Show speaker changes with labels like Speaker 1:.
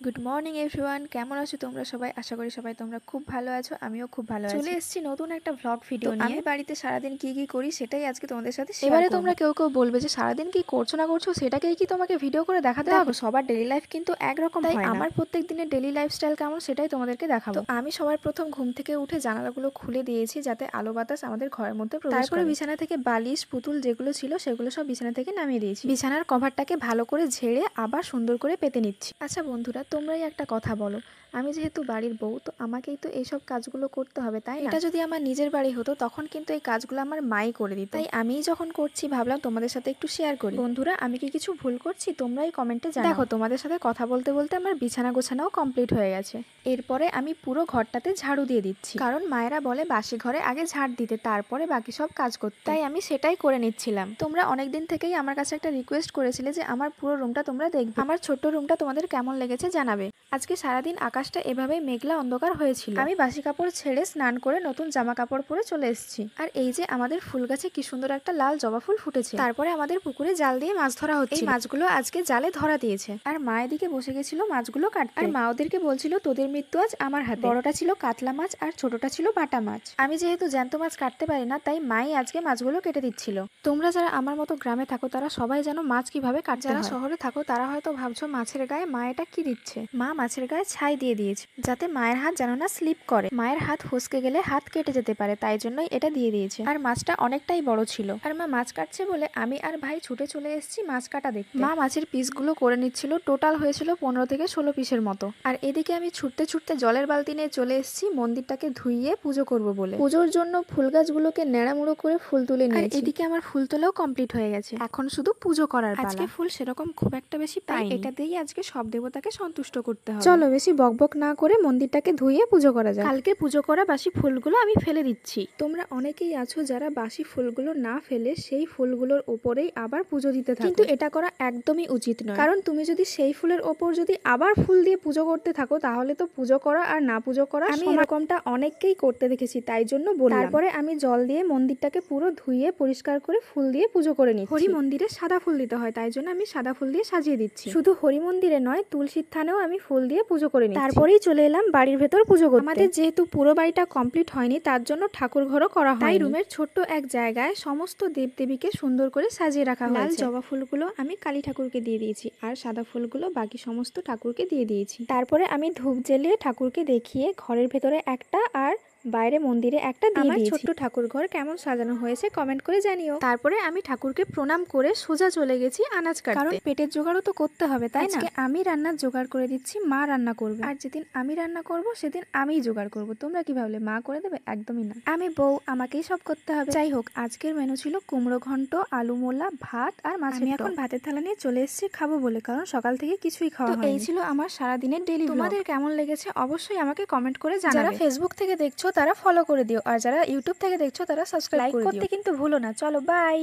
Speaker 1: Good morning everyone, কেমন আছো তোমরা সবাই? আশা করি সবাই তোমরা খুব ভালো আছো। আমিও খুব ভালো আছি। চলে এসেছি নতুন একটা ভ্লগ ভিডিও নিয়ে। আমি বাড়িতে সারাদিন কি কি করি সেটাই আজকে তোমাদের সাথে শেয়ার করব। এবারে তোমরা কেউ কেউ বলবে যে সারাদিন কি করছো না করছো সেটাকেই কি তোমাকে ভিডিও করে দেখাতে হবে? সবার ডেইলি লাইফ কিন্তু একরকম হয় না। আমার প্রত্যেক দিনের ডেইলি লাইফস্টাইল কেমন সেটাই তোমাদেরকে দেখাবো। তো আমি সবার প্রথম ঘুম থেকে উঠে জানালাগুলো খুলে দিয়েছি যাতে আলো বাতাস আমাদের ঘরের মধ্যে প্রবেশ করে। তারপরে বিছানা থেকে বালিশ পুতুল যেগুলো ছিল সেগুলো সব বিছানা থেকে নামিয়ে দিয়েছি। বিছানার কভারটাকে ভালো করে ঝেড়ে আবার সুন্দর করে পেতে নিচ্ছি। আচ্ছা বন্ধুরা, তোমরাই একটা কথা বলো, আমি যেহেতু বাড়ির বউ তো আমাকেই তো এইসব কাজগুলো করতে হবে, তাই না? এটা যদি আমার নিজের বাড়ি হতো তখন কিন্তু এই কাজগুলো আমার মাই করে দিত। তাই আমিই যখন করছি ভাবলাম তোমাদের সাথে একটু শেয়ার করি। বন্ধুরা, আমি কি কিছু ভুল করছি তোমরাই কমেন্টে জানাও। দেখো, তোমাদের সাথে কথা বলতে বলতে আমার বিছানা গোছানাও কমপ্লিট হয়ে গেছে। এরপরে আমি পুরো ঘরটাতে ঝাড়ু দিয়ে দিচ্ছি, কারণ মায়েরা বলে বাসি ঘরে আগে ঝাড় দিতে তারপরে বাকি সব কাজ করতে। তাই আমি সেটাই করে নিচ্ছিলাম। তোমরা অনেকদিন থেকেই আমার কাছে একটা রিকোয়েস্ট করেছিলে যে আমার পুরো রুমটা তোমরা দেখবে। আমার ছোট্ট রুমটা তোমাদের কেমন লেগেছে জানাবে। আজকে সারাদিন আকাশটা এভাবেই মেঘলা অন্ধকার হয়েছিল। আমি বাসি কাপড় ছেড়ে স্নান করে নতুন জামা কাপড় পরে চলে এসেছি। আর এই যে আমাদের ফুল গাছে কি সুন্দর একটা লাল জবা ফুল ফুটেছে। তারপরে আমাদের পুকুরে জাল দিয়ে মাছ ধরা হচ্ছে। এই মাছগুলো আজকে জালে ধরা দিয়েছে। আর মা এদিকে বসে গেছিল মাছগুলো কাটতে। আর মা ওদেরকে বলছিল তোদের মৃত্যু আজ আমার হাতে। বড়টা ছিল কাতলা মাছ আর ছোটটা ছিল বাটা মাছ। আমি যেহেতু জ্যান্ত মাছ কাটতে পারি না তাই মাই আজকে মাছগুলো কেটে দিচ্ছিল। তোমরা যারা আমার মতো গ্রামে থাকো তারা সবাই জানো মাছ কিভাবে কাটতে হয়। যারা শহরে থাকো তারা হয়তো ভাবছো মাছের গায়ে মা এটা কি দিচ্ছে। মা মাছের গায়ে ছাই দিয়ে দিয়েছে যাতে মায়ের হাত যেন না স্লিপ করে। মায়ের হাত ফসকে গেলে হাত কেটে যেতে পারে, তাই জন্যই এটা দিয়ে দিয়েছে। আর মাছটা অনেকটাই বড় ছিল। আর মা মাছ কাটছে বলে আমি আর ভাই ছুটে চলে এসেছি মাছ কাটা দেখতে। মা মাছের পিসগুলো করে নিচ্ছিল। টোটাল হয়েছিল 15 থেকে 16 পিসের মতো। আর এদিকে আমি ছুটতে ছুটতে জলের বালতি নিয়ে চলে এসেছি মন্দিরটাকে ধুইয়ে পুজো করব বলে। পুজোর জন্য ফুল গাছগুলোকে নেড়ামুড়ো করে ফুল তুলে নিয়েছি। আর এদিকে আমার ফুল তোলাও কমপ্লিট হয়ে গেছে। এখন শুধু পুজো করার পালা। আজকে ফুল সেরকম খুব একটা বেশি পাই, এটা দিয়েই আজকে সব দেবতাকে সন্তুষ্ট করতে হবে। চলো বেশি বকবক না করে মন্দিরটাকে ধুইয়ে পুজো করা যায়। কালকে পুজো করা বাসি ফুলগুলো আমি ফেলে দিচ্ছি। তোমরা অনেকেই আছো যারা বাসি ফুলগুলো না ফেলে সেই ফুলগুলোর ওপরেই আবার পুজো দিতে থাকো, কিন্তু এটা করা একদমই উচিত নয়। কারণ তুমি যদি সেই ফুলের ওপর যদি আবার ফুল দিয়ে পুজো করতে থাকো তাহলে তো পুজো করা আর না পুজো করা আমি এরকমটা অনেককেই করতে দেখেছি, তাই জন্য বললাম। তারপরে আমি জল দিয়ে মন্দিরটাকে পুরো ধুইয়ে পরিষ্কার করে ফুল দিয়ে পুজো করে নিচ্ছি। হরি মন্দিরে সাদা ফুল দিতে হয়, তাই জন্য আমি সাদা ফুল দিয়ে সাজিয়ে দিচ্ছি। শুধু হরি মন্দিরে নয়, তুলসীর থানেও আমি ফুল দিয়ে পুজো করে নিচ্ছি। তারপরেই চলে এলাম বাড়ির ভেতর পুজো করতে। আমাদের যেহেতু পুরো বাড়িটা কমপ্লিট হয়নি তার জন্য ঠাকুর ঘরও করা হয়, তাই রুমের ছোট্ট এক জায়গায় সমস্ত দেবদেবীকে সুন্দর করে সাজিয়ে রাখা হয়েছে। লাল জবা ফুলগুলো আমি কালী ঠাকুরকে দিয়ে দিয়েছি আর সাদা ফুলগুলো বাকি সমস্ত ঠাকুরকে দিয়ে দিয়েছি। তারপরে আমি ধূপ জ্বেলিয়ে ঠাকুরকে দেখিয়ে ঘরের ভেতরে একটা আর বাইরে মন্দিরে একটা দিয়ে দিয়েছি। ছোট্ট ঠাকুর ঘর কেমন সাজানো হয়েছে কমেন্ট করে জানিও। তারপরে আমি ঠাকুরকে প্রণাম করে সোজা চলে গেছি আনাজ কাটতে, কারণ পেটের জোগাড়ও তো করতে হবে, তাই না? আজকে আমি রান্নার জোগাড় করে দিচ্ছি, মা রান্না করবে। আর যেদিন আমি রান্না করব সেদিন আমিই জোগাড় করব। তোমরা কি ভাবলে মা করে দেবে? একদমই না, আমি বউ, আমাকেই সব করতে হবে। যাই হোক, আজকের মেনু ছিল কুমড়ো ঘন্ট, আলু মোলা, ভাত আর মাছ। আমি এখন ভাতের থালা নিয়ে চলে এসেছি খাবো বলে, কারণ সকাল থেকে কিছুই খাওয়া হয়নি। এই ছিল আমার সারাদিনের ডেইলি ব্লগ। তোমাদের কেমন লেগেছে অবশ্যই আমাকে কমেন্ট করে জানাবে। যারা ফেসবুক থেকে দেখছো তারা ফলো করে দিও, আর যারা ইউটিউব থেকে দেখছো তারা সাবস্ক্রাইব করতে কিন্তু ভুলো না। চলো বাই।